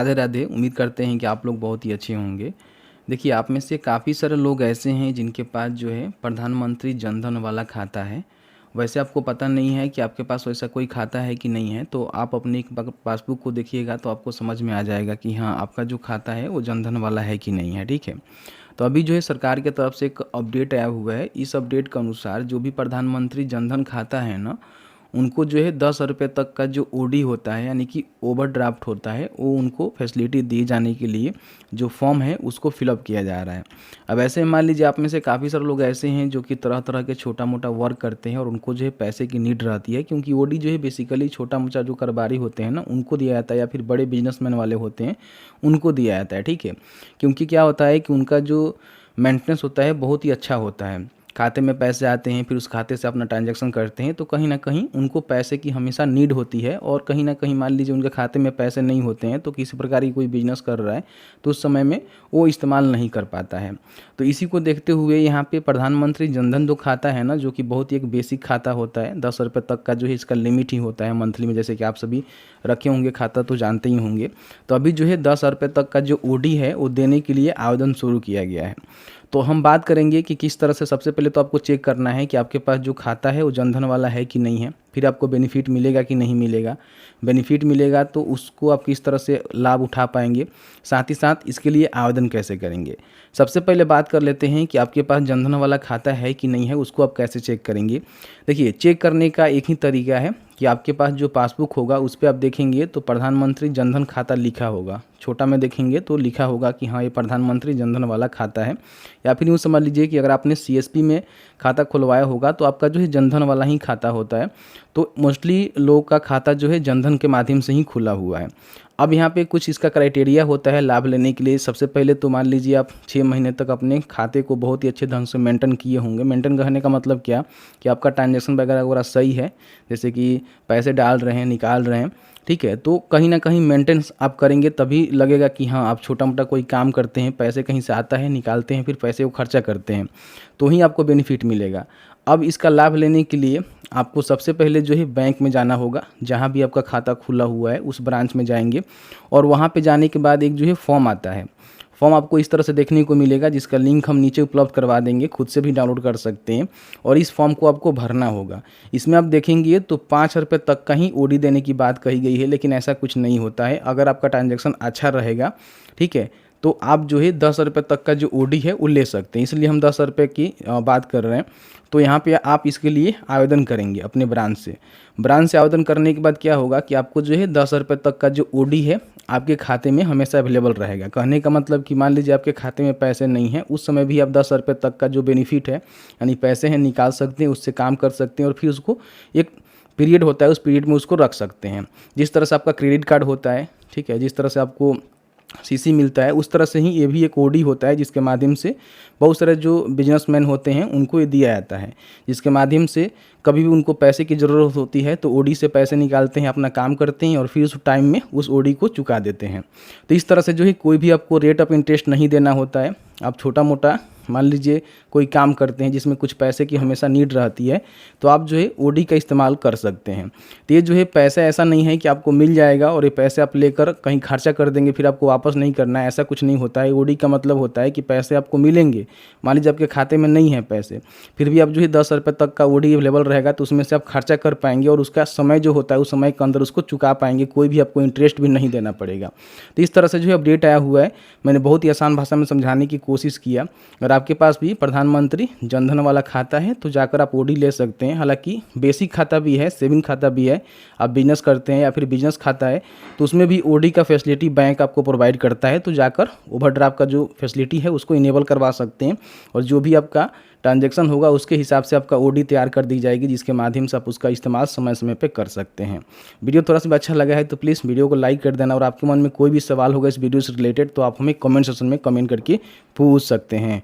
राधे राधे। उम्मीद करते हैं कि आप लोग बहुत ही अच्छे होंगे। देखिए, आप में से काफ़ी सारे लोग ऐसे हैं जिनके पास जो है प्रधानमंत्री जन धन वाला खाता है। वैसे आपको पता नहीं है कि आपके पास वैसा कोई खाता है कि नहीं है, तो आप अपने एक पासबुक को देखिएगा तो आपको समझ में आ जाएगा कि हाँ, आपका जो खाता है वो जन धन वाला है कि नहीं है। ठीक है, तो अभी जो है सरकार की तरफ से एक अपडेट आया हुआ है। इस अपडेट के अनुसार जो भी प्रधानमंत्री जन धन खाता है ना, उनको जो है 10 रुपये तक का जो ओडी होता है, यानी कि ओवरड्राफ्ट होता है, वो उनको फैसिलिटी दिए जाने के लिए जो फॉर्म है उसको फिलअप किया जा रहा है। अब ऐसे मान लीजिए आप में से काफ़ी सारे लोग ऐसे हैं जो कि तरह तरह के छोटा मोटा वर्क करते हैं और उनको जो है पैसे की नीड रहती है, क्योंकि ओडी जो है बेसिकली छोटा मोटा जो कारोबारी होते हैं ना उनको दिया जाता है, या फिर बड़े बिजनेसमैन वाले होते हैं उनको दिया जाता है। ठीक है, क्योंकि क्या होता है कि उनका जो मेंटेनेंस होता है बहुत ही अच्छा होता है। खाते में पैसे आते हैं, फिर उस खाते से अपना ट्रांजैक्शन करते हैं, तो कहीं ना कहीं उनको पैसे की हमेशा नीड होती है। और कहीं ना कहीं मान लीजिए उनके खाते में पैसे नहीं होते हैं, तो किसी प्रकार की कोई बिजनेस कर रहा है तो उस समय में वो इस्तेमाल नहीं कर पाता है। तो इसी को देखते हुए यहाँ पे प्रधानमंत्री जनधन जो खाता है ना, जो कि बहुत ही एक बेसिक खाता होता है, 10 रुपये तक का जो है इसका लिमिट ही होता है मंथली में, जैसे कि आप सभी रखे होंगे खाता तो जानते ही होंगे। तो अभी जो है 10 रुपये तक का जो ओडी है वो देने के लिए आवेदन शुरू किया गया है। तो हम बात करेंगे कि किस तरह से। सबसे पहले तो आपको चेक करना है कि आपके पास जो खाता है वो जनधन वाला है कि नहीं है, फिर आपको बेनिफिट मिलेगा कि नहीं मिलेगा। बेनिफिट मिलेगा तो उसको आप किस तरह से लाभ उठा पाएंगे, साथ ही साथ इसके लिए आवेदन कैसे करेंगे। सबसे पहले बात कर लेते हैं कि आपके पास जनधन वाला खाता है कि नहीं है, उसको आप कैसे चेक करेंगे। देखिए, चेक करने का एक ही तरीका है कि आपके पास जो पासबुक होगा उस पर आप देखेंगे तो प्रधानमंत्री जनधन खाता लिखा होगा। छोटा में देखेंगे तो लिखा होगा कि हाँ, ये प्रधानमंत्री जनधन वाला खाता है। या फिर यूँ समझ लीजिए कि अगर आपने सीएसपी में खाता खुलवाया होगा तो आपका जो है जनधन वाला ही खाता होता है। तो मोस्टली लोगों का खाता जो है जनधन के माध्यम से ही खुला हुआ है। अब यहाँ पे कुछ इसका क्राइटेरिया होता है लाभ लेने के लिए। सबसे पहले तो मान लीजिए आप 6 महीने तक अपने खाते को बहुत ही अच्छे ढंग से मेंटेन किए होंगे। मेंटेन करने का मतलब क्या, कि आपका ट्रांजैक्शन वगैरह वगैरह सही है, जैसे कि पैसे डाल रहे हैं, निकाल रहे हैं। ठीक है, तो कहीं ना कहीं मेंटेनेंस आप करेंगे तभी लगेगा कि हाँ, आप छोटा मोटा कोई काम करते हैं, पैसे कहीं से आता है, निकालते हैं, फिर पैसे को खर्चा करते हैं, तो ही आपको बेनिफिट मिलेगा। अब इसका लाभ लेने के लिए आपको सबसे पहले जो है बैंक में जाना होगा। जहाँ भी आपका खाता खुला हुआ है उस ब्रांच में जाएंगे, और वहाँ पे जाने के बाद एक जो है फॉर्म आता है। फॉर्म आपको इस तरह से देखने को मिलेगा, जिसका लिंक हम नीचे उपलब्ध करवा देंगे, खुद से भी डाउनलोड कर सकते हैं। और इस फॉर्म को आपको भरना होगा। इसमें आप देखेंगे तो 5 रुपये तक का ही ओडी देने की बात कही गई है, लेकिन ऐसा कुछ नहीं होता है। अगर आपका ट्रांजैक्शन अच्छा रहेगा, ठीक है, तो आप जो है 10 रुपये तक का जो ओडी है वो ले सकते हैं। इसलिए हम 10 रुपये की बात कर रहे हैं। तो यहाँ पे आप इसके लिए आवेदन करेंगे अपने ब्रांच से। ब्रांच से आवेदन करने के बाद क्या होगा कि आपको जो है 10 रुपये तक का जो ओडी है आपके खाते में हमेशा अवेलेबल रहेगा। कहने का मतलब कि मान लीजिए आपके खाते में पैसे नहीं हैं, उस समय भी आप 10 रुपये तक का जो बेनिफिट है, यानी पैसे हैं, निकाल सकते हैं, उससे काम कर सकते हैं, और फिर उसको एक पीरियड होता है, उस पीरियड में उसको रख सकते हैं। जिस तरह से आपका क्रेडिट कार्ड होता है, ठीक है, जिस तरह से आपको सीसी मिलता है, उस तरह से ही ये भी एक ओडी होता है, जिसके माध्यम से बहुत सारे जो बिजनेसमैन होते हैं उनको ये दिया जाता है, जिसके माध्यम से कभी भी उनको पैसे की ज़रूरत होती है तो ओडी से पैसे निकालते हैं, अपना काम करते हैं, और फिर उस टाइम में उस ओडी को चुका देते हैं। तो इस तरह से जो है कोई भी आपको रेट ऑफ इंटरेस्ट नहीं देना होता है। आप छोटा मोटा मान लीजिए कोई काम करते हैं जिसमें कुछ पैसे की हमेशा नीड रहती है, तो आप जो है ओडी का इस्तेमाल कर सकते हैं। तो ये जो है पैसा ऐसा नहीं है कि आपको मिल जाएगा और ये पैसे आप लेकर कहीं खर्चा कर देंगे फिर आपको वापस नहीं करना है, ऐसा कुछ नहीं होता है। ओडी का मतलब होता है कि पैसे आपको मिलेंगे। मान लीजिए आपके खाते में नहीं है पैसे, फिर भी आप जो है 10 रुपये तक का ओडी अवेलेबल रहेगा, तो उसमें से आप खर्चा कर पाएंगे, और उसका समय जो होता है उस समय के अंदर उसको चुका पाएंगे, कोई भी आपको इंटरेस्ट भी नहीं देना पड़ेगा। तो इस तरह से जो है अपडेट आया हुआ है। मैंने बहुत ही आसान भाषा में समझाने की कोशिश किया। अगर आपके पास भी प्रधानमंत्री जनधन वाला खाता है तो जाकर आप ओडी ले सकते हैं। हालांकि बेसिक खाता भी है, सेविंग खाता भी है। आप बिजनेस करते हैं या फिर बिजनेस खाता है तो उसमें भी ओडी का फैसिलिटी बैंक आपको प्रोवाइड करता है, तो जाकर ओवरड्राफ्ट का जो फैसिलिटी है उसको इनेबल करवा सकते हैं, और जो भी आपका ट्रांजैक्शन होगा उसके हिसाब से आपका ओडी तैयार कर दी जाएगी, जिसके माध्यम से आप उसका इस्तेमाल समय समय पे कर सकते हैं। वीडियो थोड़ा सा भी अच्छा लगा है तो प्लीज़ वीडियो को लाइक कर देना, और आपके मन में कोई भी सवाल होगा इस वीडियो से रिलेटेड तो आप हमें कमेंट सेक्शन में कमेंट करके पूछ सकते हैं।